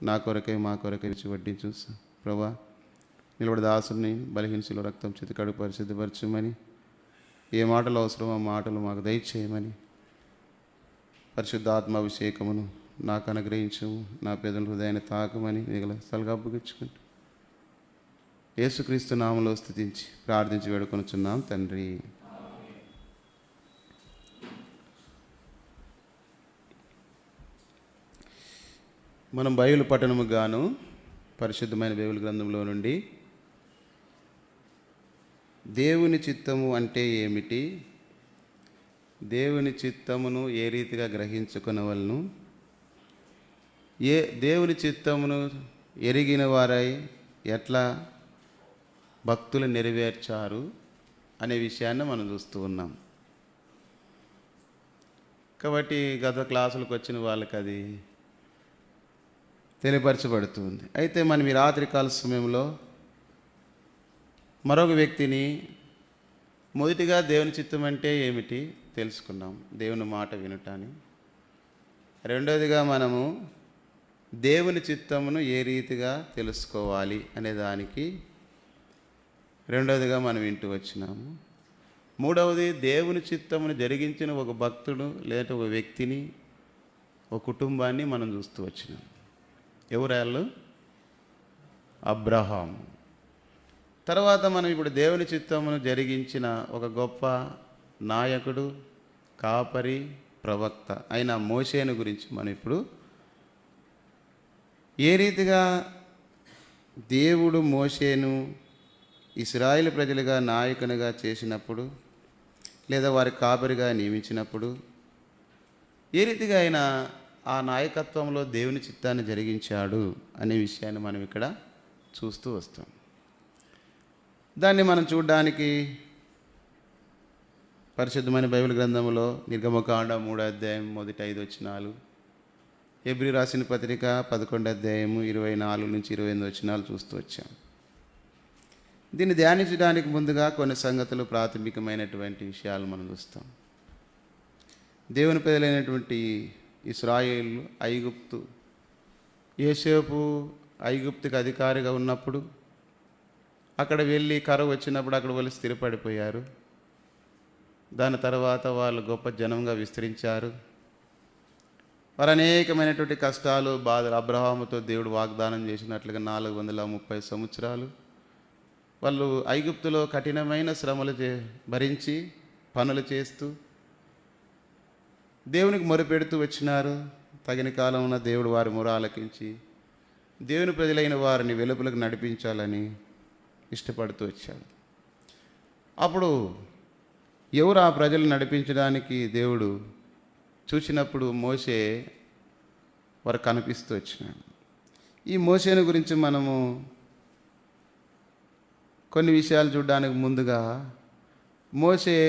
నా కొరకై మా కొరకై ఇచ్చి వడ్డించు ప్రభా. నిలబడి దాసుని బలహీనశిలో రక్తం చేతి కడుగు పరిశుద్ధపరచమని, ఏ మాటలు అవసరమో ఆ మాటలు మాకు దయచేయమని, పరిశుద్ధాత్మాభిషేకమును నాకు అనుగ్రహించు, నా పెదల హృదయాన్ని తాకమని మిగల సలగబ్బుగిచ్చుకుంటూ యేసుక్రీస్తు నామములో స్తుతించి ప్రార్థించి వేడుకొనుచున్నాం తండ్రి. మనం బైబిల్ పఠనము గాను పరిశుద్ధమైన బైబిల్ గ్రంథంలో నుండి దేవుని చిత్తము అంటే ఏమిటి, దేవుని చిత్తమును ఏ రీతిగా గ్రహించుకొనవలను, దేవుని చిత్తమును ఎరిగిన వారై ఎట్లా భక్తులు నెరవేర్చారు అనే విషయాన్ని మనం చూస్తూ ఉన్నాం. కాబట్టి గత క్లాసులకు వచ్చిన వాళ్ళకి అది తెలియపరచబడుతుంది. అయితే మనం ఈ రాత్రికాల సమయంలో మరొక వ్యక్తిని మొదటిగా దేవుని చిత్తం అంటే ఏమిటి తెలుసుకున్నాం, దేవుని మాట వినటాన్ని. రెండవదిగా మనము దేవుని చిత్తమును ఏ రీతిగా తెలుసుకోవాలి అనే దానికి రెండవదిగా మనం వింటూ వచ్చినాము. మూడవది దేవుని చిత్తమును జరిగించిన ఒక భక్తుడు లేదా ఒక వ్యక్తిని, ఒక కుటుంబాన్ని మనం చూస్తూ వచ్చినాం. ఎవరాళ్ళు? అబ్రహాము. తర్వాత మనం ఇప్పుడు దేవుని చిత్తమును జరిగించిన ఒక గొప్ప నాయకుడు, కాపరి, ప్రవక్త అయిన మోషేను గురించి మనం ఇప్పుడు ఏ రీతిగా దేవుడు మోషేను ఇశ్రాయేలు ప్రజలుగా నాయకునిగా చేసినప్పుడు లేదా వారి కాపరిగా నియమించినప్పుడు ఏ రీతిగా ఆయన ఆ నాయకత్వంలో దేవుని చిత్తాన్ని జరిగించాడు అనే విషయాన్ని మనం ఇక్కడ చూస్తూ వస్తాం. దాన్ని మనం చూడడానికి పరిశుద్ధమైన బైబిల్ గ్రంథంలో నిర్గమకాండ 3వ అధ్యాయం 1-5 వచనాలు, హెబ్రీ రాసిన పత్రిక 11వ అధ్యాయము 24 నుంచి 28 వచనాలు చూస్తూ వచ్చాం. దీన్ని ధ్యానించడానికి ముందుగా కొన్ని సంగతులు, ప్రాథమికమైనటువంటి విషయాలు మనం చూస్తాం. దేవుని ప్రజలైనటువంటి ఇశ్రాయేలు ఐగుప్తు, యోసేపు ఐగుప్తుకి అధికారిగా ఉన్నప్పుడు అక్కడ వెళ్ళి కరువు వచ్చినప్పుడు అక్కడ వాళ్ళు స్థిరపడిపోయారు. దాని తర్వాత వాళ్ళు గొప్ప జనంగా విస్తరించారు. వారు అనేకమైనటువంటి కష్టాలు, బాధలు, అబ్రహాముతో దేవుడు వాగ్దానం చేసినట్లుగా 430 సంవత్సరాలు వాళ్ళు ఐగుప్తులో కఠినమైన శ్రమలు భరించి పనులు చేస్తూ దేవునికి మొరపెడుతూ వచ్చినారు. తగిన కాలంలో దేవుడు వారి మొర ఆలకించి దేవుని ప్రజలైన వారిని వెలుపలకు నడిపించాలని ఇష్టపడుతూ వచ్చాడు. అప్పుడు ఎవరు ఆ ప్రజలు నడిపించడానికి దేవుడు చూసినప్పుడు మోషే వారు కనిపిస్తూ వచ్చినాడు. ఈ మోషేను గురించి మనము కొన్ని విషయాలు చూడడానికి ముందుగా, మోషే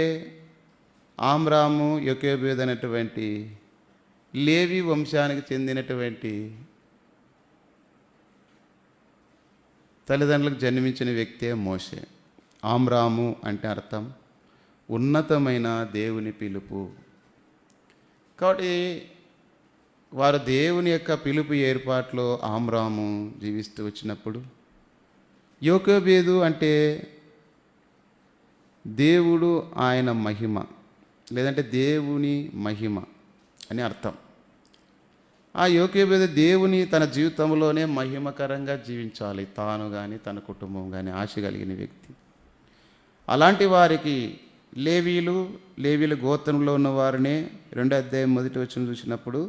ఆమ్రాము యొకేబేదు అనేటువంటి లేవి వంశానికి చెందినటువంటి తల్లిదండ్రులకు జన్మించిన వ్యక్తే మోషే. ఆమ్రాము అంటే అర్థం ఉన్నతమైన దేవుని పిలుపు. కాబట్టి వారు దేవుని యొక్క పిలుపు ఏర్పాట్లో ఆమ్రాము జీవిస్తూ వచ్చినప్పుడు, యోకేబేదు అంటే దేవుడు ఆయన మహిమ లేదంటే దేవుని మహిమ అని అర్థం. ఆ యోకేబేదు దేవుని తన జీవితంలోనే మహిమకరంగా జీవించాలి, తాను కానీ తన కుటుంబం కానీ ఆశ కలిగిన వ్యక్తి. అలాంటి వారికి లేవీల గోత్రంలో ఉన్న వారినే 2వ అధ్యాయం 1వ వచనం చూసినప్పుడు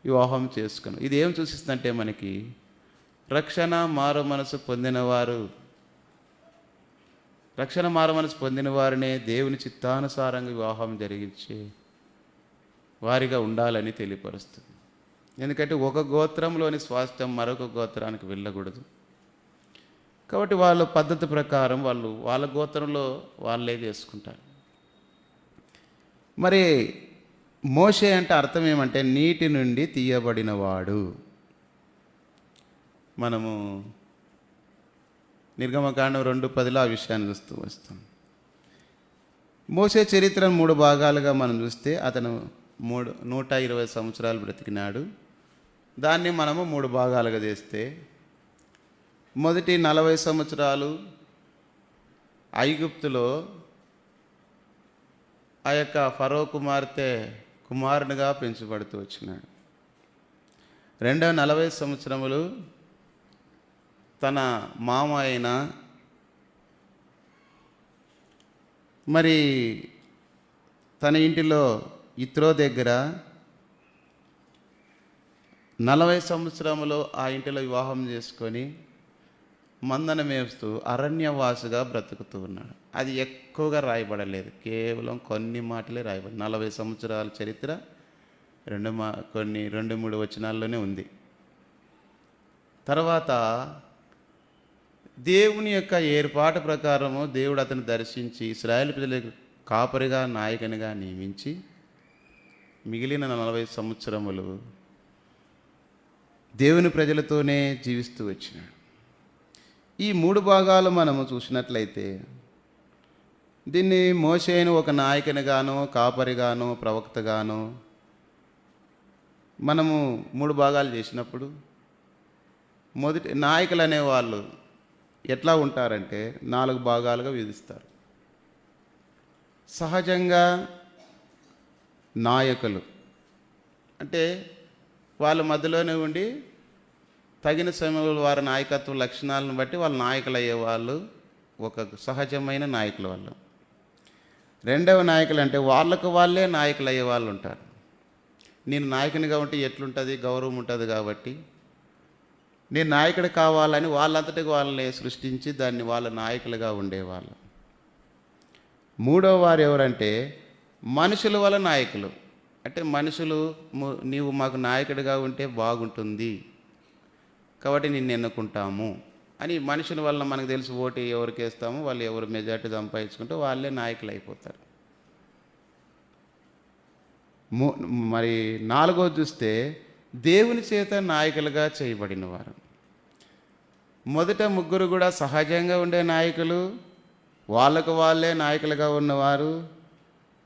వివాహం చేసుకుని, ఇది ఏం సూచిస్తుందంటే మనకి రక్షణ మారు మనసు పొందిన వారినే దేవుని చిత్తానుసారంగా వివాహం జరిగించే వారిగా ఉండాలని తెలియపరుస్తుంది. ఎందుకంటే ఒక గోత్రంలోని స్వాస్థ్యం మరొక గోత్రానికి వెళ్ళకూడదు. కాబట్టి వాళ్ళ పద్ధతి ప్రకారం వాళ్ళ గోత్రంలో వాళ్ళే చేసుకుంటారు. మరి మోషే అంటే అర్థం ఏమంటే నీటి నుండి తీయబడినవాడు. మనము నిర్గమకాండం 2:10 ఆ విషయాన్ని చూస్తూ వస్తాం. మోషే చరిత్రను 3 భాగాలుగా మనం చూస్తే అతను 120 సంవత్సరాలు బ్రతికినాడు. దాన్ని మనము 3 భాగాలుగా చేస్తే మొదటి 40 సంవత్సరాలు ఐగుప్తులో ఆ యొక్క ఫరో కుమార్తె కుమారునిగా పెంచబడుతూ వచ్చినాడు. రెండవ 40 సంవత్సరములు తన మామ అయిన మరి తన ఇంటిలో ఇత్రో దగ్గర 40 సంవత్సరములు ఆ ఇంటిలో వివాహం చేసుకొని మందను మేపుతూ అరణ్యవాసుగా బ్రతుకుతూ ఉన్నాడు. అది ఎక్కువగా రాయబడలేదు, కేవలం కొన్ని మాటలే రాయబడి 40 సంవత్సరాల చరిత్ర కొన్ని 2-3 వచనాల్లోనే ఉంది. తర్వాత దేవుని యొక్క ఏర్పాటు ప్రకారము దేవుడు అతను దర్శించి ఇశ్రాయేలు ప్రజలకు కాపరిగా నాయకునిగా నియమించి మిగిలిన 40 సంవత్సరములు దేవుని ప్రజలతోనే జీవిస్తూ వచ్చినాడు. ఈ 3 భాగాలు మనము చూసినట్లయితే దీన్ని మోషేను ఒక నాయకునిగాను కాపరిగాను ప్రవక్తగాను మనము 3 భాగాలు చేసినప్పుడు మొదటి నాయకులు అనేవాళ్ళు ఎట్లా ఉంటారంటే 4 భాగాలుగా విధిస్తారు. సహజంగా నాయకులు అంటే వాళ్ళ మధ్యలోనే ఉండి తగిన సమయంలో వారి నాయకత్వ లక్షణాలను బట్టి వాళ్ళు నాయకులు అయ్యేవాళ్ళు ఒక సహజమైన నాయకుల వాళ్ళు. రెండవ నాయకులు అంటే వాళ్ళకు వాళ్ళే నాయకులు అయ్యే వాళ్ళు ఉంటారు. నేను నాయకునిగా ఉంటే ఎట్లుంటుంది, గౌరవం ఉంటుంది కాబట్టి నేను నాయకుడు కావాలని వాళ్ళంతటికి వాళ్ళని సృష్టించి దాన్ని వాళ్ళ నాయకులుగా ఉండేవాళ్ళు. మూడవ వారు ఎవరంటే మనుషుల వల్ల నాయకులు. అంటే మనుషులు నీవు మాకు నాయకుడిగా ఉంటే బాగుంటుంది కాబట్టి నిన్ను ఎన్నుకుంటాము అని మనుషుల వల్ల మనకు తెలిసి ఓటు ఎవరికి వేస్తామో వాళ్ళు ఎవరు మెజార్టీ సంపాదించుకుంటే వాళ్ళే నాయకులు అయిపోతారు. మరి 4వది చూస్తే దేవుని చేత నాయకులుగా చేయబడిన వారు. మొదట 3 కూడా సహజంగా ఉండే నాయకులు, వాళ్ళకు వాళ్ళే నాయకులుగా ఉన్నవారు.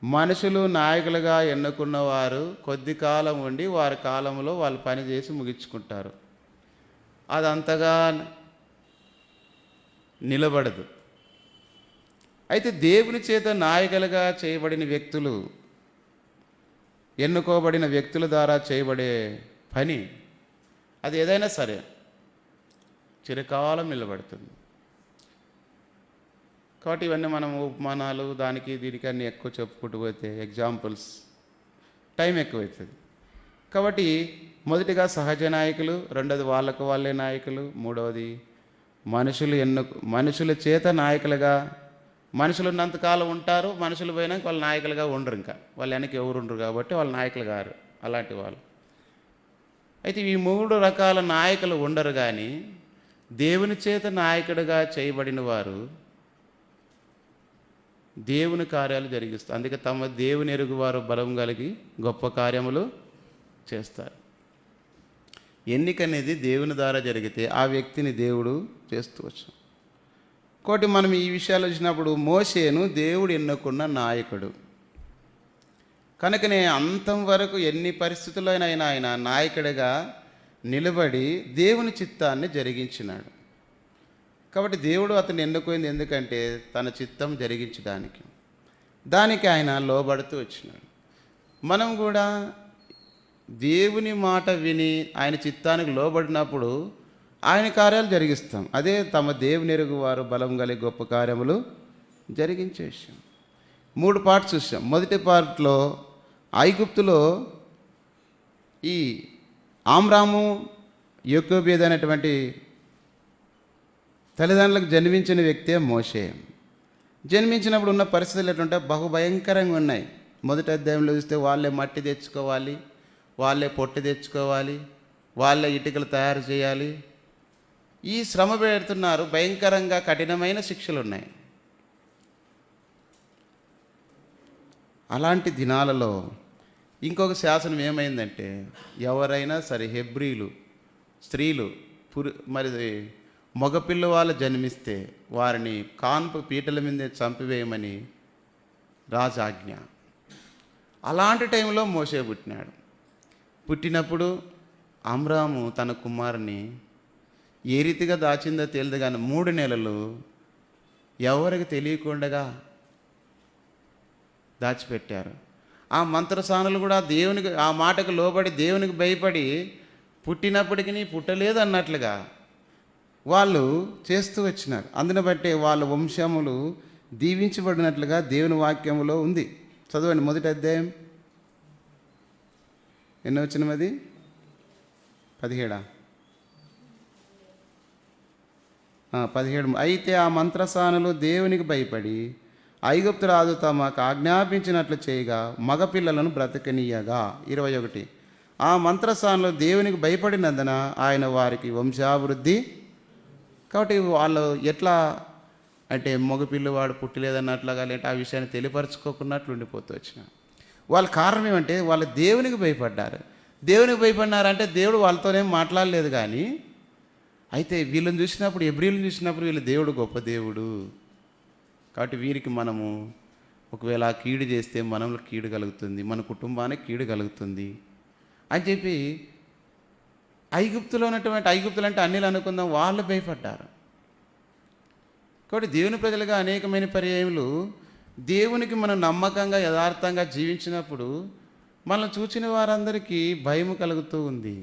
మనుషులు నాయకులుగా ఎన్నుకున్నవారు కొద్ది కాలం ఉండి వారి కాలంలో వాళ్ళు పని చేసి ముగించుకుంటారు. అదంతగా నిలబడదు. అయితే దేవుని చేత నాయకులుగా చేయబడిన వ్యక్తులు, ఎన్నుకోబడిన వ్యక్తుల ద్వారా చేయబడే పని అది ఏదైనా సరే చిరకాలం నిలబడుతుంది. కాబట్టి ఇవన్నీ మనం ఉపమానాలు దానికి దీనికి అన్నీ ఎక్కువ చెప్పుకుంటూ పోతే ఎగ్జాంపుల్స్ టైం ఎక్కువవుతుంది. కాబట్టి మొదటిగా సహజ నాయకులు, రెండవది వాళ్ళకు వాళ్ళే నాయకులు, మూడవది మనుషుల చేత నాయకులుగా. మనుషులు ఉన్నంతకాలం ఉంటారు, మనుషులు పోయినాక వాళ్ళు నాయకులుగా ఉండరు. ఇంకా వాళ్ళు వెనక్కి ఎవరు ఉండరు కాబట్టి వాళ్ళు నాయకులు గారు అలాంటి వాళ్ళు. అయితే ఈ 3 రకాల నాయకులు ఉండరు. కానీ దేవుని చేత నాయకుడిగా చేయబడిన వారు దేవుని కార్యాలు జరిగిస్తారు. అందుకే తమ దేవుని ఎరుగువారు బలం కలిగి గొప్ప కార్యములు చేస్తారు. ఎన్నిక అనేది దేవుని ద్వారా జరిగితే ఆ వ్యక్తిని దేవుడు చేస్తూ వచ్చాం. కాబట్టి మనం ఈ విషయాలు వచ్చినప్పుడు మోషేను దేవుడు ఎన్నుకున్న నాయకుడు కనుకనే అంతం వరకు ఎన్ని పరిస్థితుల్లోనైనా ఆయన నాయకుడిగా నిలబడి దేవుని చిత్తాన్ని జరిగించినాడు. కాబట్టి దేవుడు అతన్ని ఎన్నుకుంది ఎందుకంటే తన చిత్తం జరిగించడానికి. దానికి ఆయన లోబడుతూ వచ్చినాడు. మనం కూడా దేవుని మాట విని ఆయన చిత్తానికి లోబడినప్పుడు ఆయన కార్యాలు జరిగిస్తాం. అదే తమ దేవుని ఎరుగు వారు బలం కలిగి గొప్ప కార్యములు జరిగించేసాం. 3 పార్ట్స్ చూసాం. మొదటి పార్ట్లో ఐగుప్తులో ఈ ఆమ్రాము యోకోబేదు అనేటువంటి తల్లిదండ్రులకు జన్మించిన వ్యక్తే మోషే. జన్మించినప్పుడు ఉన్న పరిస్థితులు ఎట్లుంటే బహుభయంకరంగా ఉన్నాయి. మొదటి అధ్యాయంలో చూస్తే వాళ్ళే మట్టి తెచ్చుకోవాలి, వాళ్ళే పొట్టి తెచ్చుకోవాలి, వాళ్ళే ఇటుకలు తయారు చేయాలి. ఈ శ్రమ పెడుతున్నారు. భయంకరంగా కఠినమైన శిక్షలు ఉన్నాయి. అలాంటి దినాలలో ఇంకొక శాసనం ఏమైందంటే ఎవరైనా సరే హెబ్రీలు స్త్రీలు మరి మగపిల్ల వాళ్ళు జన్మిస్తే వారిని కాన్పు పీటల మీదే చంపివేయమని రాజాజ్ఞ. అలాంటి టైంలో మోషే పుట్టినాడు. పుట్టినప్పుడు అమ్రాము తన కుమారుని ఏ రీతిగా దాచిందో తెలియదు కానీ 3 నెలలు ఎవరికి తెలియకుండా దాచిపెట్టారు. ఆ మంత్రసానులు కూడా దేవునికి ఆ మాటకు లోబడి దేవునికి భయపడి పుట్టినప్పటికీ పుట్టలేదు అన్నట్లుగా వాళ్ళు చేస్తూ వచ్చినారు. అందుని బట్టే వాళ్ళ వంశములు దీవించబడినట్లుగా దేవుని వాక్యములో ఉంది. చదవండి, 1వ అధ్యాయం ఎన్నో వచనం? 17. 17. అయితే ఆ మంత్రసానులు దేవునికి భయపడి ఐగుప్తు రాజు తమకు ఆజ్ఞాపించినట్లు చేయగా మగపిల్లలను బ్రతకనీయగా. 21. ఆ మంత్రసానులు దేవునికి భయపడినందున ఆయన వారికి వంశాభివృద్ధి. కాబట్టి వాళ్ళు ఎట్లా అంటే మగపిల్లవాడు పుట్టలేదన్నట్లుగా లేదంటే ఆ విషయాన్ని తెలియపరచుకోకున్నట్లు ఉండిపోతూ వచ్చిన వాళ్ళ కారణం ఏమంటే వాళ్ళు దేవునికి భయపడ్డారు. దేవునికి భయపడినారంటే దేవుడు వాళ్ళతోనేం మాట్లాడలేదు. కానీ అయితే వీళ్ళని చూసినప్పుడు, ఎబ్రీలను చూసినప్పుడు వీళ్ళు దేవుడు గొప్ప దేవుడు కాబట్టి వీరికి మనము ఒకవేళ కీడు చేస్తే మనలో కీడు కలుగుతుంది, మన కుటుంబానికి కీడు కలుగుతుంది అని చెప్పి ఐగుప్తులు అంటే అన్నిలు అనుకుందాం, వాళ్ళు భయపడ్డారు. కాబట్టి దేవుని ప్రజలుగా అనేకమైన పర్యాయములు దేవునికి మనం నమ్మకంగా యథార్థంగా జీవించినప్పుడు మనల్ని చూచిన వారందరికీ భయం కలుగుతూ ఉంది,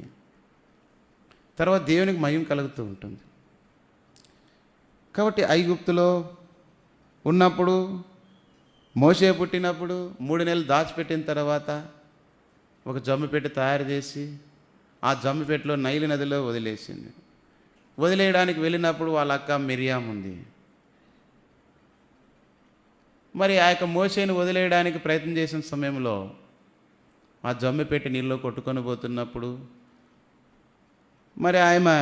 తర్వాత దేవునికి మహిమ కలుగుతూ ఉంటుంది. కాబట్టి ఐగుప్తులో ఉన్నప్పుడు మోషే పుట్టినప్పుడు 3 నెలలు దాచిపెట్టిన తర్వాత ఒక జమ్ము పెట్టి తయారు చేసి ఆ జమ్ము పెట్టిలో నైలు నదిలో వదిలేసింది. వదిలేయడానికి వెళ్ళినప్పుడు వాళ్ళ అక్క మిరియాం ఉంది. మరి ఆ యొక్క మోషేని వదిలేయడానికి ప్రయత్నం చేసిన సమయంలో ఆ జమ్ము పెట్టి నీళ్ళలో కొట్టుకొని పోతున్నప్పుడు మరి ఆమె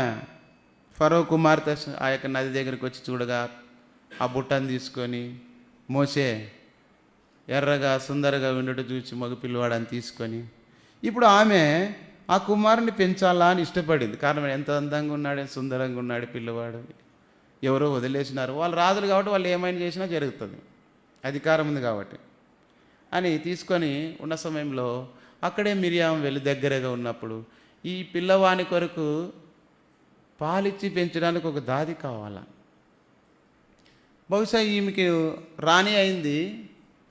ఫరో కుమార్తె ఆ యొక్క నది దగ్గరికి వచ్చి చూడగా ఆ బుట్టను తీసుకొని మోషే ఎర్రగా సుందరగా ఉండటం చూసి మగ పిల్లవాడని తీసుకొని ఇప్పుడు ఆమె ఆ కుమారుని పెంచాలా అని ఇష్టపడింది. కారణం ఎంత అందంగా ఉన్నాడు, సుందరంగా ఉన్నాడు పిల్లవాడు, ఎవరో వదిలేసినారు, వాళ్ళు రాజులు కాబట్టి వాళ్ళు ఏమైనా చేసినా జరుగుతుంది, అధికారం ఉంది కాబట్టి అని తీసుకొని ఉన్న సమయంలో అక్కడే మిరియాం వెళ్ళి దగ్గరగా ఉన్నప్పుడు ఈ పిల్లవాని కొరకు పాలిచ్చి పెంచడానికి ఒక దాది కావాలా. బహుశా ఈమెకి రాణి అయింది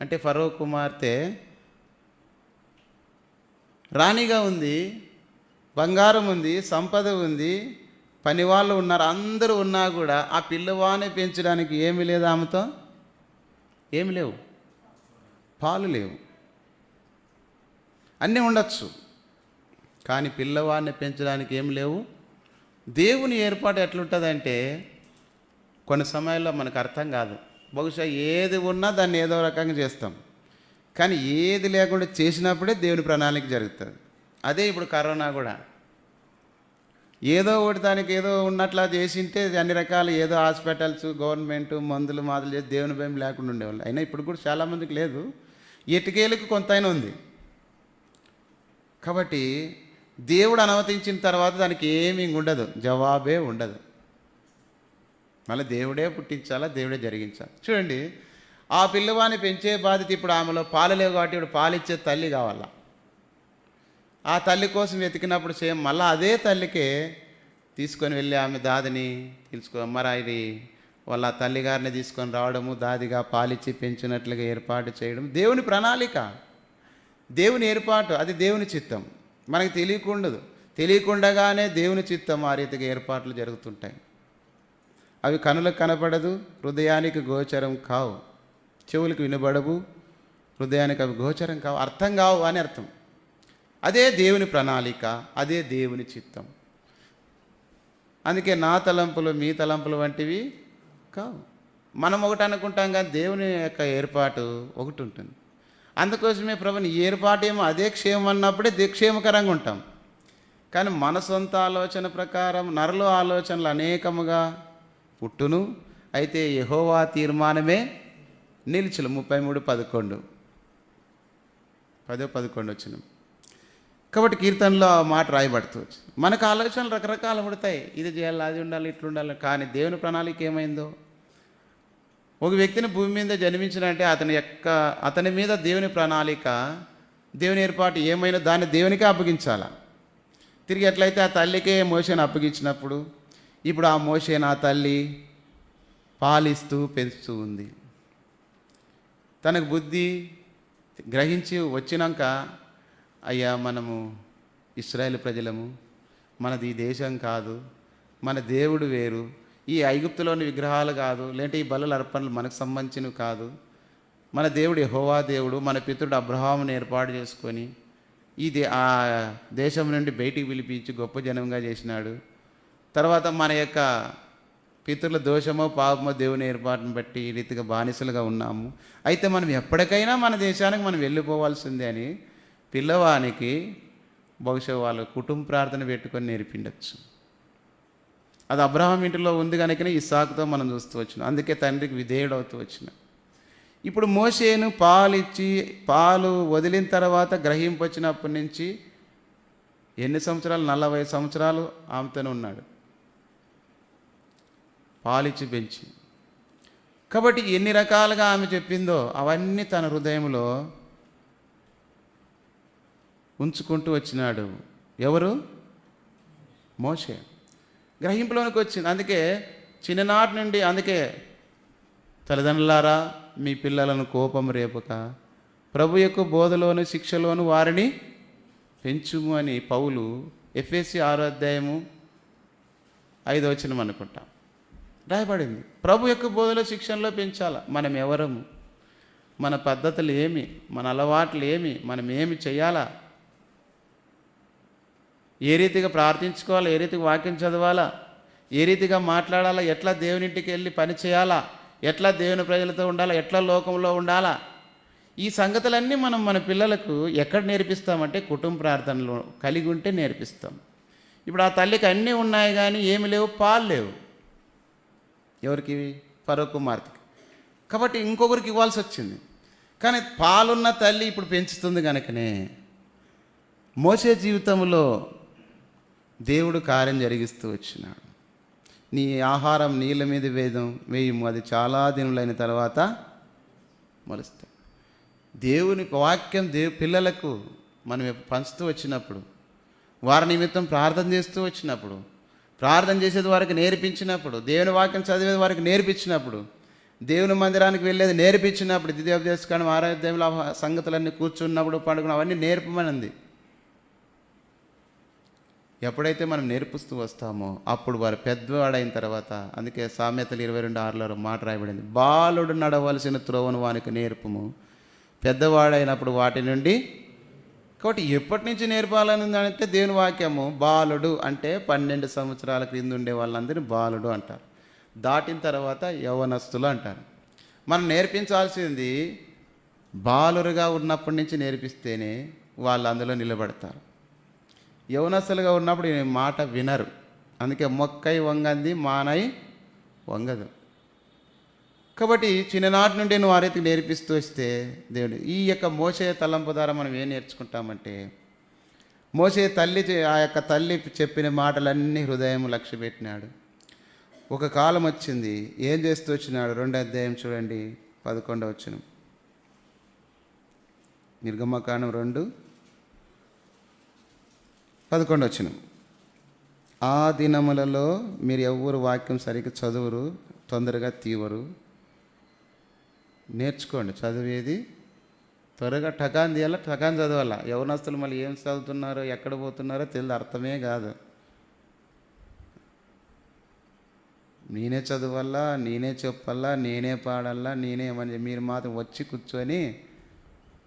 అంటే ఫరో కుమార్తె రాణిగా ఉంది, బంగారం ఉంది, సంపద ఉంది, పని వాళ్ళు ఉన్నారు, అందరూ ఉన్నా కూడా ఆ పిల్లవాని పెంచడానికి ఏమీ లేదు, ఆమెతో ఏమి లేవు, పాలు లేవు, అన్నీ ఉండొచ్చు కానీ పిల్లవాడిని పెంచడానికి ఏమి లేవు. దేవుని ఏర్పాటు ఎట్లుంటుందంటే కొన్ని సమయాల్లో మనకు అర్థం కాదు. బహుశా ఏది ఉన్నా దాన్ని ఏదో రకంగా చేస్తాం, కానీ ఏది లేకుండా చేసినప్పుడే దేవుని ప్రణాళిక జరుగుతుంది. అదే ఇప్పుడు కరోనా కూడా ఏదో ఒకటి దానికి ఏదో ఉన్నట్లా చేసింటే అన్ని రకాల ఏదో హాస్పిటల్స్ గవర్నమెంట్ మందులు మాదులు చేసి దేవుని భయం లేకుండా ఉండేవాళ్ళు. అయినా ఇప్పుడు కూడా చాలామందికి లేదు, ఎటుకేలకు కొంత అయినా ఉంది. కాబట్టి దేవుడు అనుమతించిన తర్వాత దానికి ఏమీ ఉండదు, జవాబే ఉండదు. మళ్ళీ దేవుడే పుట్టించాలా, దేవుడే జరిగించాలి. చూడండి, ఆ పిల్లవాడిని పెంచే బాధ్యత ఇప్పుడు ఆమెలో పాలు లేవు కాబట్టి ఇప్పుడు పాలిచ్చే తల్లి కావాలా. ఆ తల్లి కోసం వెతికినప్పుడు సేమ్ మళ్ళీ అదే తల్లికే తీసుకొని వెళ్ళి ఆమె దాదిని ఇది వాళ్ళ తల్లిగారిని తీసుకొని రావడము, దాదిగా పాలిచ్చి పెంచినట్లుగా ఏర్పాటు చేయడం దేవుని ప్రణాళిక, దేవుని ఏర్పాటు, అది దేవుని చిత్తం. మనకి తెలియకుండానే దేవుని చిత్తం ఆ రీతిగా ఏర్పాట్లు జరుగుతుంటాయి. అవి కనులకు కనపడదు, హృదయానికి గోచరం కావు, చెవులకు వినబడవు, హృదయానికి అవి గోచరం కావు, అర్థం కావు అని అర్థం. అదే దేవుని ప్రణాళిక, అదే దేవుని చిత్తం. అందుకే నా తలంపులు మీ తలంపులు వంటివి కావు. మనం ఒకటి అనుకుంటాం కానీ దేవుని యొక్క ఏర్పాటు ఒకటి ఉంటుంది. అందుకోసమే ప్రభుని ఏర్పాటు ఏమో అదే క్షేమం అన్నప్పుడే క్షేమకరంగా ఉంటాం. కానీ మన సొంత ఆలోచన ప్రకారం నరలో ఆలోచనలు అనేకముగా పుట్టును, అయితే యెహోవా తీర్మానమే నిలిచులు. 33:11 వచ్చిన. కాబట్టి కీర్తనలో ఆ మాట రాయబడుతుంది. మనకు ఆలోచనలు రకరకాలు పడతాయి, ఇది చేయాలి, అది ఉండాలి, ఇట్లుండాలి. కానీ దేవుని ప్రణాళిక ఏమైందో, ఒక వ్యక్తిని భూమి మీద జన్మించినంటే అతని మీద దేవుని ప్రణాళిక, దేవుని ఏర్పాటు ఏమైనా దాన్ని దేవునికే అప్పగించాల. తిరిగి ఎట్లయితే ఆ తల్లికే మోషేను అప్పగించినప్పుడు ఇప్పుడు ఆ మోషేను ఆ తల్లి పాలిస్తూ పెంచుతూ ఉంది. తనకు బుద్ధి గ్రహించి వచ్చినాక, అయ్యా మనము ఇశ్రాయేలు ప్రజలము, మనది ఈ దేశం కాదు, మన దేవుడు వేరు, ఈ ఐగుప్తులోని విగ్రహాలు కాదు, లేదంటే ఈ బలుల అర్పణలు మనకు సంబంధించినవి కాదు, మన దేవుడు యెహోవా దేవుడు, మన పితరుడు అబ్రహామును ఏర్పాటు చేసుకొని ఆ దేశం నుండి బయటికి పిలిపించి గొప్ప జనంగా చేసినాడు. తర్వాత మన యొక్క పితరుల దోషమో పాపమో దేవుని ఏర్పాటును బట్టి ఈ రీతిగా బానిసలుగా ఉన్నాము. అయితే మనం ఎప్పటికైనా మన దేశానికి మనం వెళ్ళిపోవాల్సిందే అని పిల్లవానికి బహుశా వాళ్ళ కుటుంబ ప్రార్థన పెట్టుకొని నేర్పిండొచ్చు. అది అబ్రహాం ఇంటిలో ఉంది కనుకనే ఇస్సాకుతో మనం చూస్తూ వచ్చినాం. అందుకే తండ్రికి విధేయుడవుతూ వచ్చినాం. ఇప్పుడు మోషేను పాలు వదిలిన తర్వాత గ్రహింపొచ్చినప్పటి నుంచి ఎన్ని సంవత్సరాలు? 40 సంవత్సరాలు ఆమెతోనే ఉన్నాడు, పాలిచ్చి పెంచి. కాబట్టి ఎన్ని రకాలుగా ఆమె చెప్పిందో అవన్నీ తన హృదయంలో ఉంచుకుంటూ వచ్చినాడు. ఎవరు? మోషే. గ్రహింపులోనికి వచ్చింది. అందుకే చిన్ననాటి నుండి, అందుకే తల్లిదండ్రులారా మీ పిల్లలను కోపం రేపక ప్రభు యొక్క బోధలోను శిక్షలోను వారిని పెంచుము అని పౌలు ఎఫెసీ 6:5 అనుకుంటాం రాయబడింది. ప్రభు యొక్క బోధలో శిక్షణలో పెంచాల. మనం ఎవరము, మన పద్ధతులు ఏమి, మన అలవాట్లు ఏమి, మనం ఏమి చేయాలా, ఏ రీతిగా ప్రార్థించుకోవాలా, ఏ రీతిగా వాక్యం చదవాలా, ఏ రీతిగా మాట్లాడాలా, ఎట్లా దేవునింటికి వెళ్ళి పని చేయాలా, ఎట్లా దేవుని ప్రజలతో ఉండాలా, ఎట్లా లోకంలో ఉండాలా, ఈ సంగతులన్నీ మనం మన పిల్లలకు ఎక్కడ నేర్పిస్తామంటే కుటుంబ ప్రార్థనలో కలిగి ఉంటే నేర్పిస్తాం. ఇప్పుడు ఆ తల్లికి అన్నీ ఉన్నాయి కానీ ఏమి లేవు, పాలు లేవు. ఎవరికి? ఫరో కుమార్తెకి. కాబట్టి ఇంకొకరికి ఇవ్వాల్సి వచ్చింది. కానీ పాలున్న తల్లి ఇప్పుడు పెంచుతుంది కనుకనే మోసే జీవితంలో దేవుడు కార్యం జరిగిస్తూ వచ్చినాడు. నీ ఆహారం నీళ్ళ మీద వేయము, అది చాలా దినులైన తర్వాత మొలుస్తాయి. దేవుని వాక్యం పిల్లలకు మనం పంచుతూ వచ్చినప్పుడు, వారి నిమిత్తం ప్రార్థన చేస్తూ వచ్చినప్పుడు, ప్రార్థన చేసేది వారికి నేర్పించినప్పుడు, దేవుని వాక్యం చదివేది వారికి నేర్పించినప్పుడు, దేవుని మందిరానికి వెళ్ళేది నేర్పించినప్పుడు, ద్వితీయోపదేశకాండం 6వ సంగతులన్నీ కూర్చున్నప్పుడు పండుగ అవన్నీ నేర్పమనింది. ఎప్పుడైతే మనం నేర్పిస్తూ వస్తామో అప్పుడు వారు పెద్దవాడైన తర్వాత, అందుకే సామెతలు 22:6 మాట రాయబడింది, బాలుడు నడవలసిన త్రోవను వానికి నేర్పము, పెద్దవాడైనప్పుడు వాటి నుండి. కాబట్టి ఎప్పటి నుంచి నేర్పాలని అంటే దేవుని వాక్యము. బాలుడు అంటే 12 సంవత్సరాల క్రింద ఉండే వాళ్ళందరినీ బాలుడు అంటారు. దాటిన తర్వాత యవ్వనస్తులు అంటారు. మనం నేర్పించాల్సింది బాలురుగా ఉన్నప్పటి నుంచి నేర్పిస్తేనే వాళ్ళు అందులో నిలబడతారు. యవనస్తులుగా ఉన్నప్పుడు ఈ మాట వినరు. అందుకే మొక్కై వంగంది మానై వంగదు. కాబట్టి చిన్ననాటి నుండి నువ్వు ఆ రీతికి నేర్పిస్తూ వస్తే దేవుడు ఈ యొక్క మోసే తలంపు ద్వారా మనం ఏం నేర్చుకుంటామంటే, మోసే ఆ యొక్క తల్లి చెప్పిన మాటలన్నీ హృదయం లక్ష్య పెట్టినాడు. ఒక కాలం వచ్చింది, ఏం చేస్తూ వచ్చినాడు? 2వ అధ్యాయం చూడండి, 11వ వచనం. నిర్గమకాండం 2:11 వచనం. ఆ దినములలో మీరు ఎవ్వరు వాక్యం సరిగ్గా చదువురు, తొందరగా తీవరు. నేర్చుకోండి, చదివేది త్వరగా టకాన్ తీయాలా, టకాన్ చదవాలా. యవనస్తులు మళ్ళీ ఏం చదువుతున్నారో ఎక్కడ పోతున్నారో తెలియదు, అర్థమే కాదు. నేనే చదవాలా, నేనే చెప్పాలా, నేనే పాడాలా, నేనేమని మీరు మాత్రం వచ్చి కూర్చొని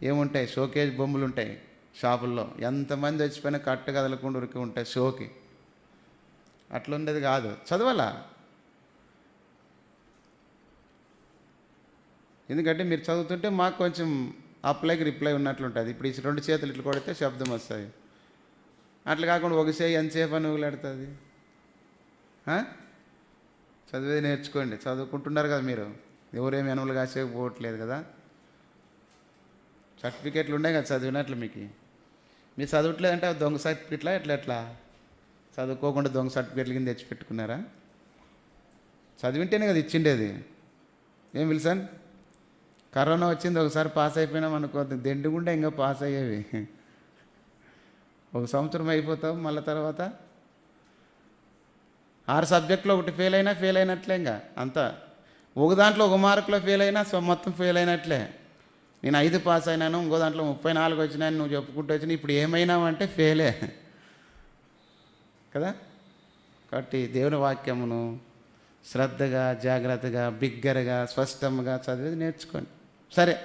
ఏముంటాయి, షోకేజ్ బొమ్మలు ఉంటాయి షాపుల్లో, ఎంతమంది వచ్చిపోయినా కట్టు కదలకుండా ఉరికి ఉంటాయి షోకి. అట్లుండేది కాదు, చదవాలా. ఎందుకంటే మీరు చదువుతుంటే మాకు కొంచెం అప్లైకి రిప్లై ఉన్నట్లుంటుంది. ఇప్పుడు ఈ 2 చేతులు ఇట్లా కొడితే శబ్దం వస్తాయి. అట్లా కాకుండా ఒక చేయి ఎంతసేపు అని ఊగులాడుతుంది. చదివేది నేర్చుకోండి. చదువుకుంటున్నారు కదా మీరు, ఎవరేమి అనువులు కాసేపోవట్లేదు కదా. సర్టిఫికేట్లు ఉన్నాయి కదా చదివినట్లు. మీరు చదవట్లేదంటే దొంగ సర్టిఫికెట్లా ఎట్లా చదువుకోకుండా దొంగ సర్టిఫికెట్ల కింద తెచ్చి పెట్టుకున్నారా? చదివింటేనే కదా ఇచ్చిండేది. ఏం విల్సన్, కరోనా వచ్చింది, ఒకసారి పాస్ అయిపోయినాం అనుకో, దెండుగుండా ఇంకా పాస్ అయ్యేవి. ఒక సంవత్సరం అయిపోతావు, మళ్ళీ తర్వాత 6 సబ్జెక్టులో ఒకటి ఫెయిల్ అయినట్లే. ఇంకా అంతా ఒక దాంట్లో 1 మార్కులో ఫెయిల్ అయినా మొత్తం ఫెయిల్ అయినట్లే. నేను 5 పాస్ అయినాను, ఇంకో దాంట్లో 34 వచ్చినాను నువ్వు చెప్పుకుంటూ వచ్చినా ఇప్పుడు ఏమైనావంటే ఫెయిలే కదా. కాబట్టి దేవుని వాక్యమును శ్రద్ధగా, జాగ్రత్తగా, బిగ్గరగా, స్పష్టంగా చదివేది నేర్చుకోండి. సరే,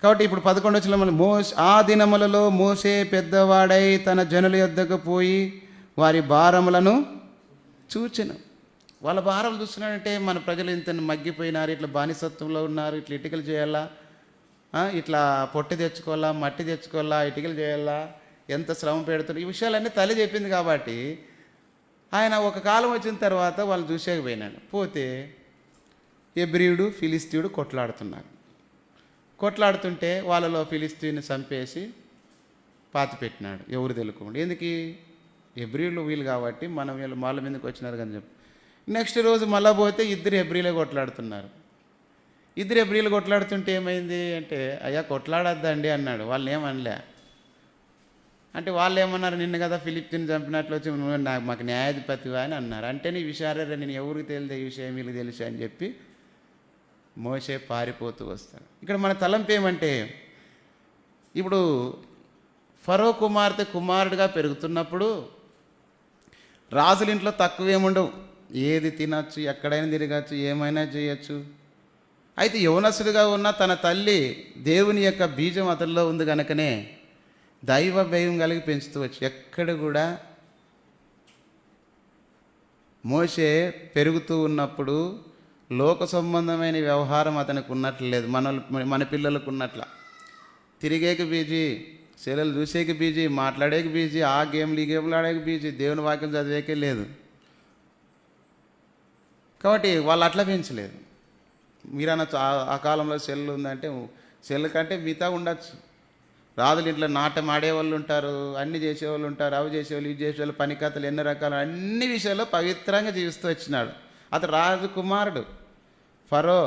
కాబట్టి ఇప్పుడు 11 వచనంలో ఆ దినములలో మోషే పెద్దవాడై తన జనుల యొద్దకు పోయి వారి భారములను చూచెను. వాళ్ళ భారం చూస్తున్నాడంటే మన ప్రజలు ఇంత మగ్గిపోయినారు, ఇట్లా బానిసత్వంలో ఉన్నారు, ఇట్లా ఇటుకలు చేయాలా, ఇట్లా పొట్టి తెచ్చుకోవాలా, మట్టి తెచ్చుకోవాలా, ఇటుకలు చేయాలా, ఎంత శ్రమ పెడుతున్నారు, ఈ విషయాలన్నీ తల్లి చెప్పింది. కాబట్టి ఆయన ఒక కాలం వచ్చిన తర్వాత వాళ్ళు చూసేకపోయినాడు. పోతే ఎబ్రీయుడు ఫిలిస్తీయుడు కొట్లాడుతుంటే వాళ్ళలో ఫిలిస్తీయుని చంపేసి పాతిపెట్టినాడు, ఎవరు తెలుసుకోండి. ఎందుకు? ఎబ్రీయులు వీళ్ళు కాబట్టి మనం వీళ్ళు వాళ్ళ మీదకి వచ్చినారు కానీ చెప్పి. నెక్స్ట్ రోజు మళ్ళా పోతే ఇద్దరు ఎబ్రీలే కొట్లాడుతున్నారు. ఇద్దరు ఎబ్రీలు కొట్లాడుతుంటే ఏమైంది అంటే, అయ్యా కొట్లాడద్దండి అన్నాడు. వాళ్ళని ఏమనలే. అంటే వాళ్ళు ఏమన్నారు, నిన్ను కదా ఫిలిప్పిని చంపినట్లు వచ్చి మాకు న్యాయాధిపతివా అని అన్నారు. అంటే నీ విషయాలు నేను ఎవరికి తెలియదు, ఈ విషయం వీళ్ళకి తెలుసు అని చెప్పి మోషే పారిపోతూ వస్తాడు. ఇక్కడ మన తలంపు ఏమంటే, ఇప్పుడు ఫరో కుమార్తె కుమారుడిగా పెరుగుతున్నప్పుడు రాజుల ఇంట్లో తక్కువేముండవు, ఏది తినచ్చు, ఎక్కడైనా తిరగచ్చు, ఏమైనా చేయొచ్చు. అయితే యవనస్తుడిగా ఉన్న తన తల్లి దేవుని యొక్క బీజం అతనిలో ఉంది కనుకనే దైవ భయం కలిగి పెంచుతూ వచ్చు. ఎక్కడ కూడా మోషే పెరుగుతూ ఉన్నప్పుడు లోక సంబంధమైన వ్యవహారం అతనికి ఉన్నట్లు లేదు. మన పిల్లలకు ఉన్నట్ల తిరిగేకి బీజీ, సెలవులు చూసేకి బీజీ, మాట్లాడేకి బీజీ, ఆ గేమ్లు ఈ గేమ్లు ఆడేకి బీజీ, దేవుని వాక్యం చదివేకే లేదు. కాబట్టి వాళ్ళు అట్లా పెంచలేదు. మీరనొచ్చు ఆ కాలంలో సెల్లు ఉందంటే, సెల్ కంటే మిగతా ఉండొచ్చు. రాజులు ఇంట్లో నాటం ఆడేవాళ్ళు ఉంటారు, అన్ని చేసేవాళ్ళు ఉంటారు, అవి చేసేవాళ్ళు, ఇవి చేసేవాళ్ళు, పనికథలు, ఎన్ని రకాలు, అన్ని విషయాల్లో పవిత్రంగా జీవిస్తూ వచ్చినాడు. అతను రాజు కుమారుడు, ఫరో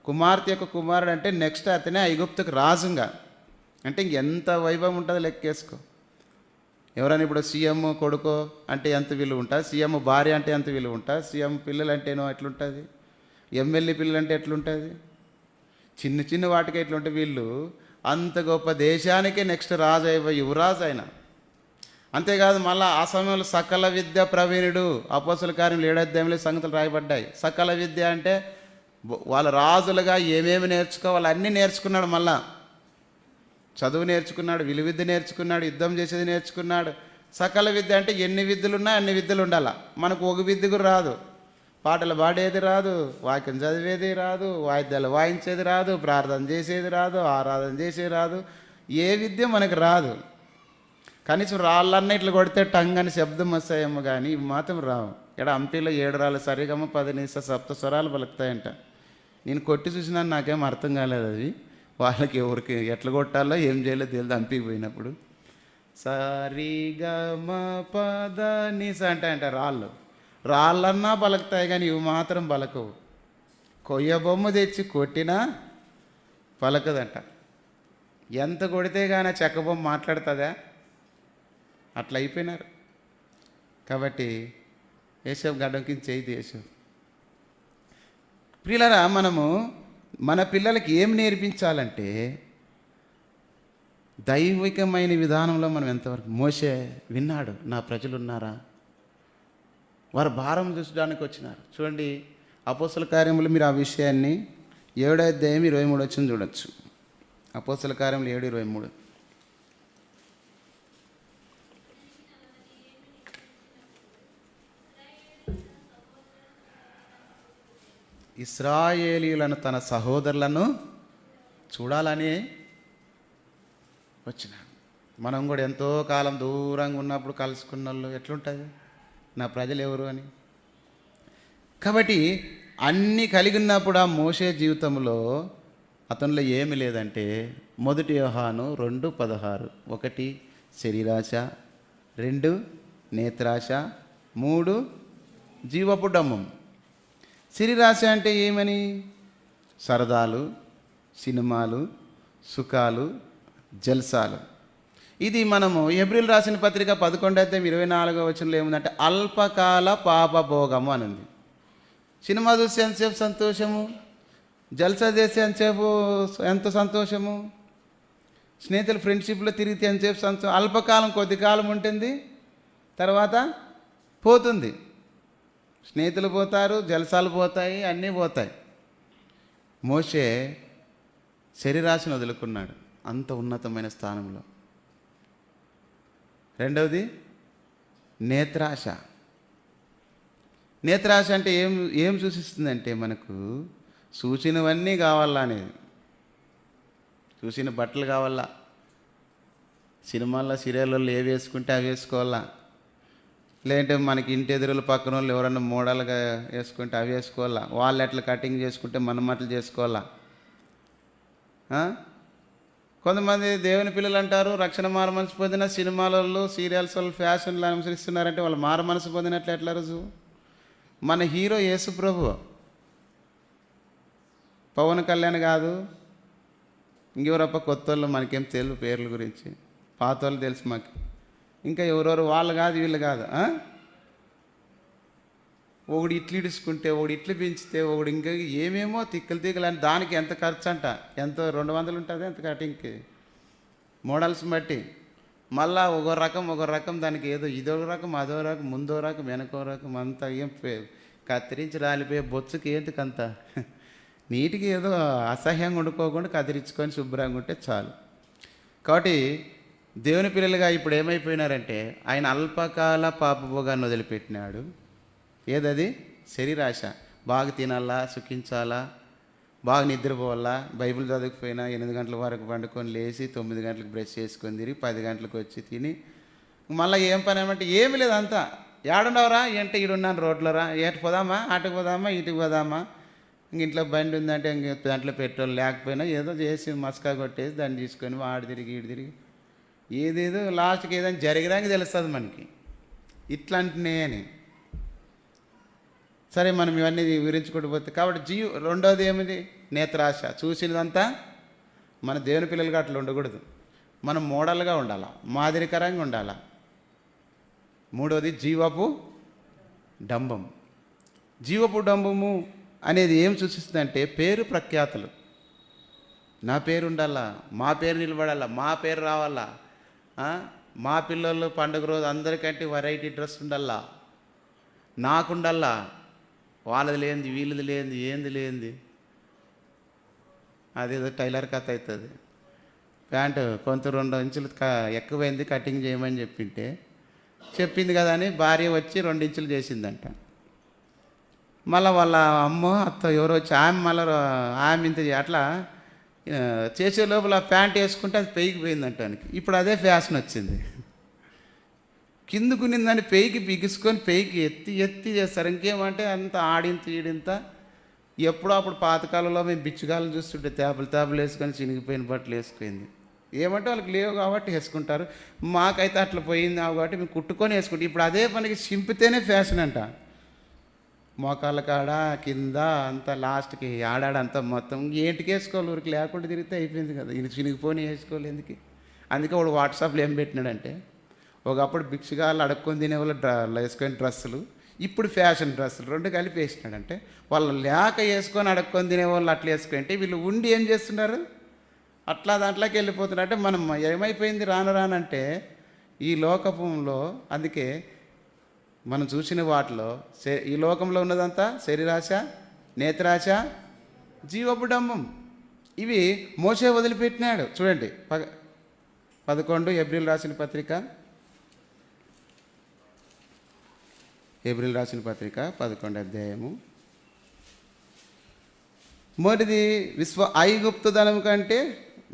కుమార్తె యొక్క కుమారుడు. అంటే నెక్స్ట్ అతనే ఐగుప్తుకు రాజుగా. అంటే ఇంకెంత వైభవం ఉంటుందో లెక్కేసుకో. ఎవరైనా ఇప్పుడు సీఎం కొడుకో అంటే ఎంత విలువ ఉంటుంది, సీఎం భార్య అంటే ఎంత విలువ ఉంటుంది, సీఎం పిల్లలు అంటేనో ఎట్లుంటుంది, ఎమ్మెల్యే పిల్లలు అంటే ఎట్లుంటుంది, చిన్న చిన్న వాటికి ఎట్లుంటే వీళ్ళు అంత గొప్ప దేశానికే నెక్స్ట్ రాజు యువరాజు ఆయన. అంతేకాదు మళ్ళీ ఆ సమయంలో సకల విద్య ప్రవీణుడు, అపోస్తల కార్యములు 7వ అధ్యాయంలో సంగతులు రాయబడ్డాయి. సకల విద్య అంటే వాళ్ళ రాజులుగా ఏమేమి నేర్చుకోవాలి అన్నీ నేర్చుకున్నాడు. మళ్ళా చదువు నేర్చుకున్నాడు, విలువిద్య నేర్చుకున్నాడు, యుద్ధం చేసేది నేర్చుకున్నాడు. సకల విద్య అంటే ఎన్ని విద్యలు ఉన్నా అన్ని విద్యలు ఉండాల. మనకు ఒక విద్య కూడా రాదు, పాటలు పాడేది రాదు, వాక్యం చదివేది రాదు, వాయిద్యాలు వాయించేది రాదు, ప్రార్థన చేసేది రాదు, ఆరాధన చేసేది రాదు, ఏ విద్య మనకు రాదు. కనీసం రాళ్ళన్నా ఇట్లా కొడితే టంగ్ అని శబ్దం వస్తాయేమో కానీ ఇవి మాత్రం రావు. ఇక్కడ హంపీలో 7 రాళ్ళు సరిగమ 10 నిస సప్త స్వరాలు పలుకుతాయంట. నేను కొట్టి చూసినా నాకేం అర్థం కాలేదు. అది వాళ్ళకి ఎవరికి ఎట్లా కొట్టాలో ఏం చేయాలో తెలియదు. హంపీకి పోయినప్పుడు సరిగమ 10 నిస అంటే రాళ్ళన్నా పలుకుతాయి కానీ ఇవి మాత్రం పలకవు. కొయ్య బొమ్మ తెచ్చి కొట్టినా పలకదంట. ఎంత కొడితే కానీ చెక్క బొమ్మ మాట్లాడుతుందా? అట్లా అయిపోయినారు. కాబట్టి యేసపు గడ్డం కింద చేయి దేశం. ప్రియులారా, మనము మన పిల్లలకి ఏం నేర్పించాలంటే దైవికమైన విధానంలో మనం ఎంతవరకు. మోషే విన్నాడు, నా ప్రజలు ఉన్నారా, వారు భారం చూసడానికి వచ్చినారు. చూడండి అపోస్తల కార్యములు, మీరు ఆ విషయాన్ని 7వ అధ్యాయం 23 వచ్చింది చూడొచ్చు. అపోస్తల కార్యములు 7:23. ఇశ్రాయేలీయులను తన సహోదరులను చూడాలని వచ్చినాడు. మనం కూడా ఎంతో కాలం దూరంగా ఉన్నప్పుడు కలుసుకున్న వాళ్ళు ఎట్లుంటుంది, నా ప్రజలు ఎవరు అని. కాబట్టి అన్నీ కలిగి ఉన్నప్పుడు ఆ మోషే జీవితంలో అతనిలో ఏమి లేదంటే 1 యోహాను 2:16. 1 శరీరాశ, 2 నేత్రాశ, 3 జీవపు డమ్మం. శరీరాశ అంటే ఏమని? సరదాలు, సినిమాలు, సుఖాలు, జల్సాలు. ఇది మనము హెబ్రీయులు రాసిన పత్రిక 11:24 ఏముందంటే అల్పకాల పాపభోగము అని ఉంది. సినిమా చూస్తే ఎంతసేపు సంతోషము, జల్సా చేస్తే ఎంతసేపు ఎంత సంతోషము, స్నేహితులు ఫ్రెండ్షిప్లో తిరిగితే ఎంతసేపు సంతోషం. అల్పకాలం కొద్ది కాలం ఉంటుంది, తర్వాత పోతుంది. స్నేహితులు పోతారు, జలసాలు పోతాయి, అన్నీ పోతాయి. మోషే శరీరాశను వదులుకున్నాడు అంత ఉన్నతమైన స్థానంలో. రెండవది నేత్రాశ. నేత్రాశ అంటే ఏం సూచిస్తుందంటే మనకు చూసినవన్నీ కావాలా అనేది. చూసిన బట్టలు కావాలా, సినిమాల్లో సీరియల్లో ఏవి వేసుకుంటే అవి వేసుకోవాలా, లేదంటే మనకి ఇంటి ఎదురుల పక్కన వాళ్ళు ఎవరన్నా మోడల్గా వేసుకుంటే అవి వేసుకోవాలా, వాళ్ళు ఎట్లా కటింగ్ చేసుకుంటే మనం అట్లా చేసుకోవాలా. కొంతమంది దేవుని పిల్లలు అంటారు రక్షణ మారు మనసు పొందిన సినిమాలలో సీరియల్స్ వాళ్ళు ఫ్యాషన్లు అనుసరిస్తున్నారంటే వాళ్ళు మారు మనసు పొందినట్లు ఎట్లా రుజువు? మన హీరో యేసు ప్రభు, పవన్ కళ్యాణ్ కాదు, ఇంకెవరప్ప కొత్త వాళ్ళు మనకేం తెలుగు పేర్ల గురించి, పాత వాళ్ళు తెలుసు మాకు, ఇంకా ఎవరెవరు వాళ్ళు కాదు వీళ్ళు కాదు. ఒకడు ఇట్లు ఇడుచుకుంటే ఒకడు ఇట్లు పెంచితే ఒకడు ఇంకా ఏమేమో తిక్కలు అని దానికి ఎంత ఖర్చు అంట, ఎంతో 200 ఉంటుంది ఎంత కటింగ్కి మోడల్స్ బట్టి. మళ్ళా ఒక రకం దానికి ఏదో ఇదో రకం అదో రకం ముందో రకం వెనకో రకం అంతా ఏం కత్తిరించి రాలిపోయే బొచ్చుకి ఏంటికంత నీటికి ఏదో అసహ్యంగా వండుకోకుండా కత్తిరించుకొని శుభ్రంగా ఉంటే చాలు. కాబట్టి దేవుని పిల్లలుగా ఇప్పుడు ఏమైపోయినారంటే ఆయన అల్పకాల పాపభోగాన్ని వదిలిపెట్టినాడు. ఏదది? శరీరాశ. బాగా తినాలా, సుఖించాలా, బాగా నిద్రపోవాలా, బైబిల్ చదవకపోయినా 8 గంటల వరకు పండుకొని లేచి 9 గంటలకు బ్రష్ చేసుకొని తిరిగి 10 గంటలకు వచ్చి తిని మళ్ళీ ఏం పని ఏమంటే ఏమి లేదు, అంతా ఏడున్నావురా అంటే ఈడున్నాను రోడ్లరా, ఏటు పోదామా, అటుకు పోదామా, ఇటుకు పోదామా, ఇంక ఇంట్లో బండి ఉందంటే ఇంక దాంట్లో పెట్రోల్ లేకపోయినా ఏదో చేసి మస్కా కొట్టేసి దాన్ని తీసుకొని ఆడు తిరిగి ఈడు తిరిగి ఏదేదో లాస్ట్కి ఏదైనా జరిగినాక తెలుస్తుంది మనకి ఇట్లాంటినే అని. సరే మనం ఇవన్నీ వివరించుకుంటూ పోతే కాబట్టి రెండోది ఏమిది? నేత్రాశ. చూసినదంతా మన దేవుని పిల్లలుగా అట్లా ఉండకూడదు, మనం మోడల్గా ఉండాలా, మాదిరికరంగా ఉండాలా. మూడోది జీవపు డంబం. జీవపు డంబము అనేది ఏం సూచిస్తుందంటే పేరు ప్రఖ్యాతులు. నా పేరు ఉండాలా, మా పేరు నిలబడాలా, మా పేరు రావాలా, మా పిల్లలు పండుగ రోజు అందరికంటే వెరైటీ డ్రెస్ ఉండాలా, నాకుండల్లా, వాళ్ళది లేనిది వీళ్ళది లేనిది ఏంది లేనిది, అదేదో టైలర్ కథ అవుతుంది. ప్యాంటు కొంత 2 ఇంచులు ఎక్కువైంది కటింగ్ చేయమని చెప్పింది కదా అని భార్య వచ్చి 2 ఇంచులు చేసిందంట. మళ్ళీ వాళ్ళ అమ్మ అత్త ఎవరో వచ్చి ఆమె ఇంత అట్లా చేసే లోపల ప్యాంట్ వేసుకుంటే అది పెయికి పోయిందంటానికి. ఇప్పుడు అదే ఫ్యాషన్ వచ్చింది, కిందుకునిందని పెయికి బిగుసుకొని పెయికి ఎత్తి చేస్తారు. ఇంకేమంటే అంత ఆడింత ఈడింత. ఎప్పుడో అప్పుడు పాతకాలంలో మేము బిచ్చుగాలను చూస్తుంటే తేపలు వేసుకొని చినిగిపోయిన బట్టలు వేసుకుంది. ఏమంటే వాళ్ళకి లేవు కాబట్టి వేసుకుంటారు, మాకైతే అట్లా పోయింది కాబట్టి మేము కుట్టుకొని వేసుకుంటాం. ఇప్పుడు అదే పనికి చింపితేనే ఫ్యాషన్ అంట. మోకాళ్ళ కాడ కింద అంతా లాస్ట్కి ఆడాడంతా మొత్తం ఏంటికి వేసుకోవాలి, ఊరికి లేకుండా తిరిగితే అయిపోయింది కదా. ఈయన చినిగిపోయి వేసుకోవాలి ఎందుకు? అందుకే వాడు వాట్సాప్లో ఏం పెట్టినాడంటే ఒకప్పుడు భిక్షగాళ్ళు అడుక్కొని తినేవాళ్ళు వేసుకొని డ్రెస్సులు, ఇప్పుడు ఫ్యాషన్ డ్రెస్సులు 2 కలిపి వేసినాడంటే వాళ్ళు లేక వేసుకొని అడుక్కొని తినేవాళ్ళు అట్లా వేసుకుంటే వీళ్ళు ఉండి ఏం చేస్తున్నారు అట్లా దాంట్లోకి వెళ్ళిపోతున్నారు. అంటే మనం ఏమైపోయింది రానంటే ఈ లోకంలో. అందుకే మనం చూసిన వాటిలో ఈ లోకంలో ఉన్నదంతా శరీరాశ, నేత్రాశ, జీవపు డంబం. ఇవి మోషే వదిలిపెట్టినాడు. చూడండి 11 హెబ్రీయులు రాసిన పత్రిక 11వ అధ్యాయము. మొదటిది ఐగుప్తుదనం కంటే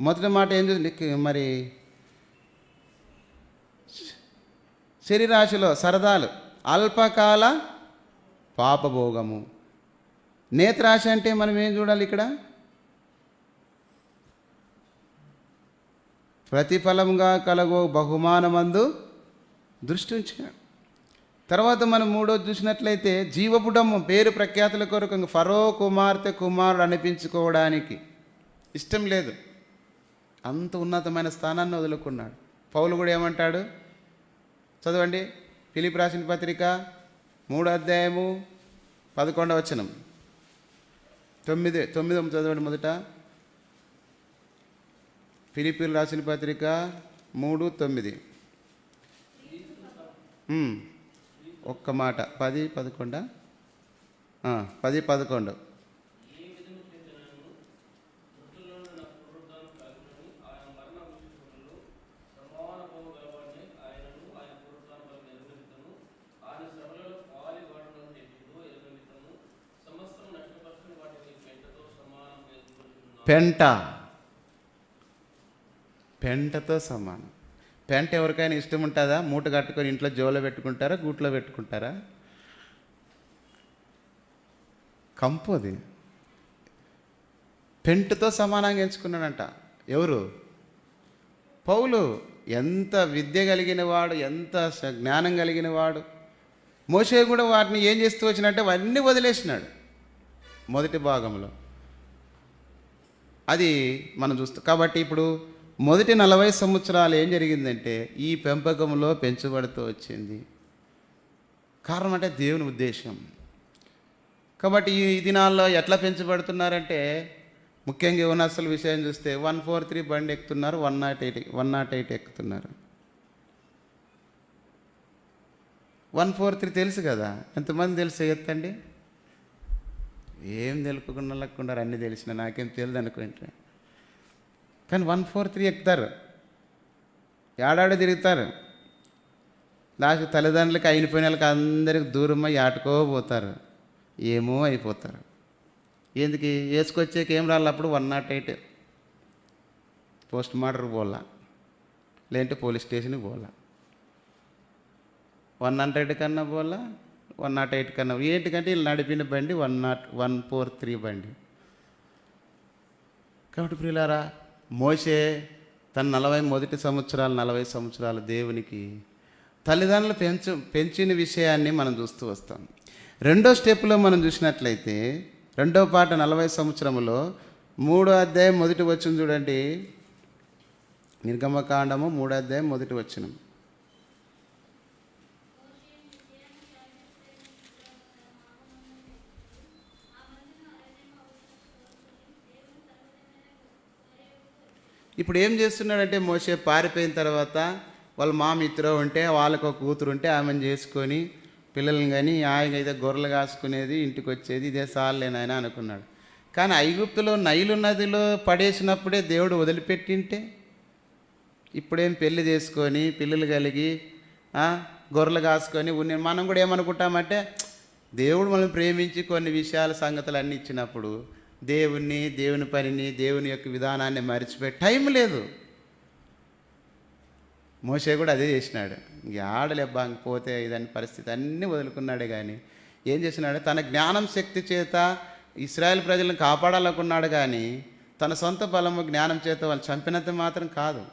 మొదటి మాట ఏం చూసి మరి శరీరాశలో సరదాలు, అల్పకాల పాపభోగము. నేత్రాశ అంటే మనం ఏం చూడాలి ఇక్కడ? ప్రతిఫలంగా కలగో బహుమానమందు దృష్టి ఉంచాడు. తర్వాత మనం మూడోది చూసినట్లయితే జీవపు డంబం, పేరు ప్రఖ్యాతుల కొరకు ఫరో కుమారుడు అనిపించుకోవడానికి ఇష్టం లేదు, అంత ఉన్నతమైన స్థానాన్ని వదులుకున్నాడు. పౌలు కూడా ఏమంటాడు? చదవండి, ఫిలిప్పీ రాసిన పత్రిక 3:11. 9 చదవండి మొదట. ఫిలిప్పీలు రాసిన పత్రిక 3:9. ఒక్క మాట 10, 11. 10, 11. పెంటతో సమానం. పెంట ఎవరికైనా ఇష్టం ఉంటుందా? మూట కట్టుకొని ఇంట్లో జోలో పెట్టుకుంటారా, గూట్లో పెట్టుకుంటారా? కంపు అది. పెంటతో సమానంగా ఎంచుకున్నాడంట. ఎవరు? పౌలు. ఎంత విద్య కలిగిన వాడు, ఎంత జ్ఞానం కలిగిన వాడు. మోషే కూడా వాటిని ఏం చేస్తూ వచ్చినట్టే అవన్నీ వదిలేసినాడు మొదటి భాగంలో. అది మనం చూస్తాం. కాబట్టి ఇప్పుడు మొదటి 40 సంవత్సరాలు ఏం జరిగిందంటే ఈ పెంపకంలో పెంచబడుతూ వచ్చింది. కారణం అంటే దేవుని ఉద్దేశం. కాబట్టి ఈ దినాల్లో ఎట్లా పెంచబడుతున్నారంటే ముఖ్యంగా యువనస్తుల విషయం చూస్తే 143 బండి ఎక్కుతున్నారు, 108 ఎక్కుతున్నారు. 143 తెలుసు కదా? ఎంతమంది తెలుసు? ఎత్తండి. ఏం తెలుపుకున్నారు, అన్నీ తెలిసిన నాకేం తెలియదు అనుకుంటే. కానీ 143 ఎక్కుతారు, ఏడాడు తిరుగుతారు. లాస్ట్ తల్లిదండ్రులకి అయిపోయిన వాళ్ళకి అందరికి దూరమై ఆటుకోపోతారు, ఏమో అయిపోతారు. ఎందుకు వేసుకొచ్చేకి ఏం రాళ్ళప్పుడు 108 పోస్ట్ మార్టర్కి పోలా, లేదంటే పోలీస్ స్టేషన్కి పోలా. 100 కన్నా పోలా, 108 కన్నా. ఏంటికంటే వీళ్ళు నడిపిన బండి 143 బండి. కాబట్టి ప్రియులారా, మోషే తన 40 సంవత్సరాలు దేవునికి తల్లిదండ్రులు పెంచిన విషయాన్ని మనం చూస్తూ వస్తాం. రెండో స్టెప్లో మనం చూసినట్లయితే, రెండో పాట 40 సంవత్సరంలో 3వ అధ్యాయం 1వ వచనం చూడండి. నిర్గమకాండము 3వ అధ్యాయం 1వ వచనం. ఇప్పుడు ఏం చేస్తున్నాడంటే మోషే పారిపోయిన తర్వాత వాళ్ళ మామ ఇద్దరు ఉంటే వాళ్ళకు ఒక కూతురు ఉంటే ఆమెను చేసుకొని పిల్లల్ని కానీ ఆయన అయితే గొర్రెలు కాసుకునేది, ఇంటికి వచ్చేది, ఇదే సార్లేనాయన అనుకున్నాడు. కానీ ఐగుప్తులో నైలు నదిలో పడేసినప్పుడే దేవుడు వదిలిపెట్టింటే ఇప్పుడేం పెళ్లి చేసుకొని పిల్లలు కలిగి గొర్రెలు కాసుకొని మనం కూడా ఏమనుకుంటామంటే దేవుడు మనం ప్రేమించి కొన్ని విషయాల సంగతులు అన్నీ ఇచ్చినప్పుడు దేవుని పనిని, దేవుని యొక్క విధానాన్ని మర్చిపోయి టైం లేదు. మోషే కూడా అదే చేసినాడు. ఆడలేబ్బా పోతే ఇదని పరిస్థితి అన్నీ వదులుకున్నాడే. కానీ ఏం చేసినాడు? తన జ్ఞానం శక్తి చేత ఇశ్రాయేల్ ప్రజలను కాపాడాలనుకున్నాడు. కానీ తన సొంత బలము జ్ఞానం చేత వాళ్ళు చంపినంత మాత్రం కాదు.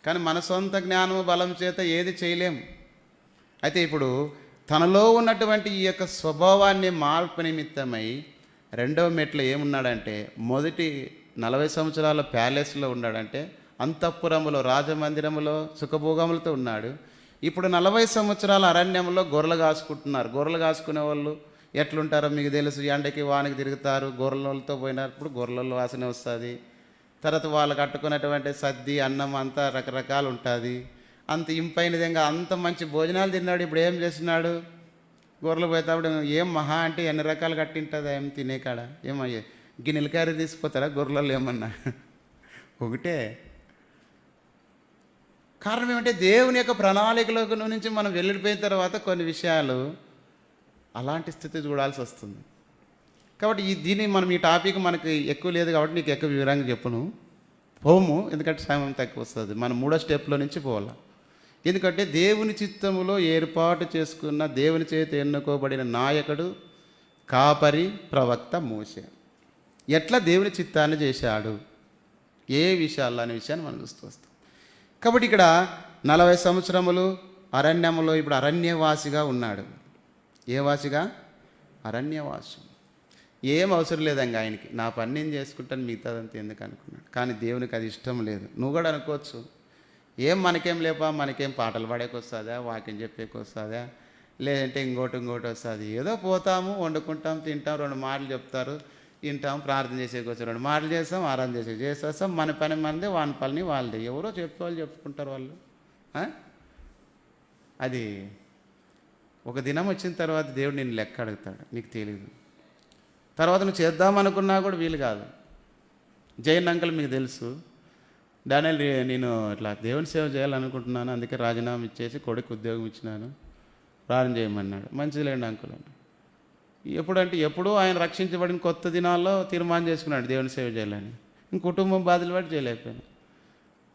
కానీ మన సొంత జ్ఞానము బలం చేత ఏది చేయలేం. అయితే ఇప్పుడు తనలో ఉన్నటువంటి ఈ యొక్క స్వభావాన్ని మార్పు నిమిత్తమై రెండవ మెట్లో ఏమున్నాడంటే, మొదటి 40 సంవత్సరాల ప్యాలెస్లో ఉన్నాడంటే, అంతఃపురములో రాజమందిరములో సుఖభోగములతో ఉన్నాడు. ఇప్పుడు 40 సంవత్సరాల అరణ్యంలో గొర్రెలు కాసుకుంటున్నారు. గొర్రెలు కాసుకునే వాళ్ళు ఎట్లుంటారో మీకు తెలుసు. ఎండకి వానికి తిరుగుతారు. గొర్రెలతో పోయినప్పుడు గొర్రెల వాసన వస్తుంది. తర్వాత వాళ్ళు కట్టుకున్నటువంటి సద్ది అన్నం అంతా రకరకాలు ఉంటుంది. అంత ఇంపైన విధంగా అంత మంచి భోజనాలు తిన్నాడు. ఇప్పుడు ఏం చేస్తున్నాడు? గొర్రెలు పోయేటప్పుడు ఏం మహా అంటే ఎన్ని రకాలు కట్టింటుంది ఏం తినే కాడ. ఏమయ్యే గిన్నెల కారీ తీసుకుపోతారా గొర్రెలలో? ఏమన్నా ఒకటే. కారణం ఏమంటే దేవుని యొక్క ప్రణాళికలో నుంచి మనం వెళ్ళిపోయిన తర్వాత కొన్ని విషయాలు అలాంటి స్థితి చూడాల్సి వస్తుంది. కాబట్టి దీన్ని మనం ఈ టాపిక్ మనకి ఎక్కువ లేదు కాబట్టి నీకు ఎక్కువ వివరంగా చెప్పును పోము, ఎందుకంటే సమయం తక్కువ వస్తుంది. మనం 3వ స్టెప్లో నుంచి పోవాలి. ఎందుకంటే దేవుని చిత్తములో ఏర్పాటు చేసుకున్న, దేవుని చేత ఎన్నుకోబడిన నాయకుడు, కాపరి, ప్రవక్త మోషే ఎట్లా దేవుని చిత్తాన్ని చేశాడు, ఏ విషయాల్లో అనే విషయాన్ని మనం చూస్తూ వస్తాం. కాబట్టి ఇక్కడ 40 సంవత్సరములు అరణ్యములో ఇప్పుడు అరణ్యవాసిగా ఉన్నాడు. ఏ వాసిగా? అరణ్యవాసం. ఏం అవసరం లేదంగా ఆయనకి. నా పని నేను చేసుకుంటాను, మిగతాదంతా ఎందుకు అనుకున్నాడు. కానీ దేవునికి అది ఇష్టం లేదు. నువ్వు కూడా అనుకోవచ్చు, ఏం మనకేం లేపా, మనకేం పాటలు పాడేకి వస్తుందా, వాక్యం చెప్పేకి వస్తుందా, లేదంటే ఇంకోటి వస్తుంది. ఏదో పోతాము, వండుకుంటాం, తింటాం, 2 మాటలు చెప్తారు, వింటాం, ప్రార్థన చేసేకి వచ్చి 2 మాటలు చేస్తాం, ఆరాధన చేసేస్తాం. మన పని మనదే, వాని పని వాళ్ళదే. ఎవరో చెప్పుకోవాలి, చెప్పుకుంటారు వాళ్ళు. ఆ? అది ఒక దినం వచ్చిన తర్వాత దేవుడు నిన్ను లెక్క అడుగుతాడు, నీకు తెలియదు. తర్వాత నువ్వు చేద్దామనుకున్నా కూడా వీలు కాదు. జైన్ అంకుల్ మీకు తెలుసు, డానియల్ నేను ఇట్లా దేవుని సేవ చేయాలనుకుంటున్నాను, అందుకే రాజీనామా ఇచ్చేసి కొడుకు ఉద్యోగం ఇచ్చినాను, ప్రారంభం చేయమన్నాడు. మంచిదిలేండి అంకుల్ అని. ఎప్పుడూ ఆయన రక్షించబడిన కొత్త దినాల్లో తీర్మానం చేసుకున్నాడు దేవుని సేవ చేయాలని. ఇంక కుటుంబం బాధలు పట్టి చేయలేకపోయాను.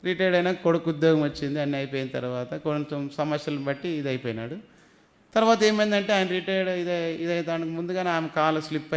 రిటైర్డ్ అయినా కొడుకు ఉద్యోగం వచ్చింది, అన్నీ అయిపోయిన తర్వాత కొంచెం సమస్యలను బట్టి ఇది అయిపోయినాడు. తర్వాత ఏమైందంటే ఆయన రిటైర్డ్ ఇదైతే ముందుగానే ఆమె కాలు స్లిప్